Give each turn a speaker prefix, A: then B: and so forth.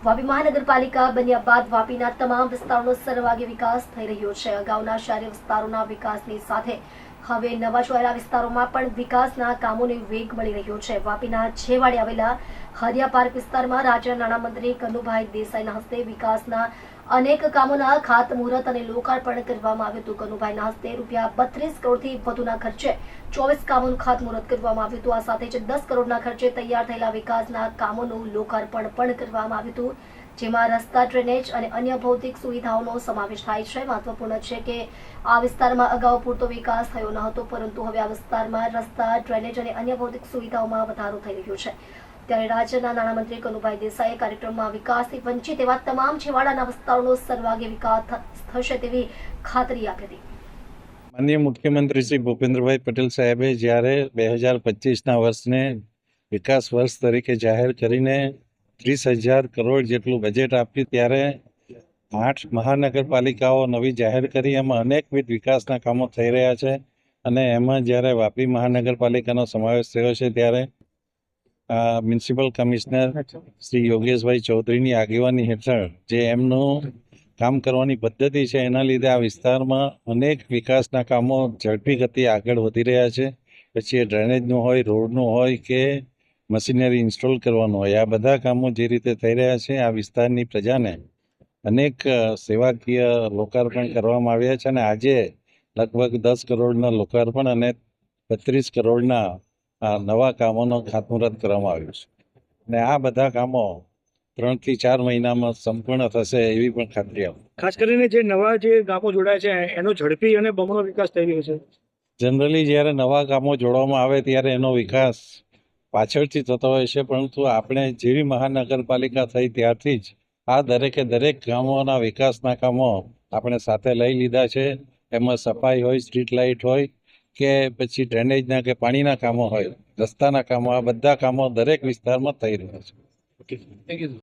A: વાપી મહાનગરપાલિકા બન્યા બાદ વાપીના તમામ વિસ્તારોનો સર્વાંગી વિકાસ થઈ રહ્યો છે। અગાઉના શહેરી વિસ્તારોના વિકાસની સાથે હવે નવા શહેરા વિસ્તારોમાં પણ વિકાસના કામોને વેગ મળી રહ્યો છે। વાપીના છેવાડે આવેલા હરિયા પાર્ક વિસ્તારમાં રાજ્યના નાણામંત્રી કનુભાઈ દેસાઈના હસ્તે વિકાસના અનેક કામોના ખાતમુહૂર્ત અને લોકાર્પણ કરવામાં આવ્યું હતું। કનુભાઈના હસ્તે ₹32 કરોડથી વધુના ખર્ચે 24 કામોનું ખાતમુહૂર્ત કરવામાં આવ્યું હતું। આ સાથે જ 10 કરોડના ખર્ચે તૈયાર થયેલા વિકાસના કામોનું લોકાર્પણ પણ કરવામાં આવ્યું હતું, જેમાં રસ્તા, ડ્રેનેજ અને અન્ય ભૌતિક સુવિધાઓનો સમાવેશ થાય છે। મહત્વપૂર્ણ છે કે આ વિસ્તારમાં અગાઉ પૂરતો વિકાસ થયો ન હતો, પરંતુ હવે આ વિસ્તારમાં રસ્તા, ડ્રેનેજ અને અન્ય ભૌતિક સુવિધાઓમાં વધારો થઈ રહ્યો છે। ત્યારે રાજ્યના નાણામંત્રી કનુભાઈ દેસાઈએ કાર્યક્રમમાં વિકાસથી વંચિત એવા તમામ છેવાડાના વિસ્તારોનો સર્વાંગી વિકાસ થશે તેવી ખાતરી આપી હતી।
B: માનનીય મુખ્યમંત્રી શ્રી ભૂપેન્દ્રભાઈ પટેલ સાહેબે જ્યારે 2025ના વર્ષને વિકાસ વર્ષ તરીકે જાહેર કરીને 30,000 કરોડ જેટલું બજેટ આપ્યું, ત્યારે 8 મહાનગરપાલિકાઓ નવી જાહેર કરી, એમાં અનેકવિધ વિકાસના કામો થઈ રહ્યા છે। અને એમાં જ્યારે વાપી મહાનગરપાલિકાનો સમાવેશ થયો છે, ત્યારે મ્યુનિસિપલ કમિશનર શ્રી યોગેશભાઈ ચૌધરીની આગેવાની હેઠળ જે એમનું કામ કરવાની પદ્ધતિ છે, એના લીધે આ વિસ્તારમાં અનેક વિકાસના કામો ઝડપી ગતિએ આગળ વધી રહ્યા છે। પછી એ ડ્રેનેજનું હોય, રોડનું હોય કે મશીનરી ઇન્સ્ટોલ કરવાનું હોય, આ બધા કામો જે રીતે થઈ રહ્યા છે, આ વિસ્તારની પ્રજાને અનેક સેવાકીય લોકાર્પણ કરવામાં આવ્યા છે। અને આજે લગભગ 10 કરોડના લોકાર્પણ અને 32 કરોડના નવા કામોનો ખાતમુહૂર્ત કરવામાં આવ્યું છે। અને આ બધા કામો 3 થી 4 મહિનામાં સંપૂર્ણ થશે એવી પણ ખાતરી આપો।
C: ખાસ કરીને જે નવા જે ગામો જોડાય છે એનો ઝડપી અને બમણો વિકાસ થઈ રહ્યો છે।
B: જનરલી જ્યારે નવા ગામો જોડવામાં આવે ત્યારે એનો વિકાસ પાછળથી થતો હોય છે, પરંતુ આપણે જેવી મહાનગરપાલિકા થઈ ત્યારથી જ આ દરેક ગામોના વિકાસના કામો આપણે સાથે લઈ લીધા છે। એમાં સફાઈ હોય, સ્ટ્રીટ લાઇટ હોય કે પછી ડ્રેનેજના કે પાણીના કામો હોય, રસ્તાના કામો, આ બધા કામો દરેક વિસ્તારમાં થઈ રહ્યા છે।
C: Thank you.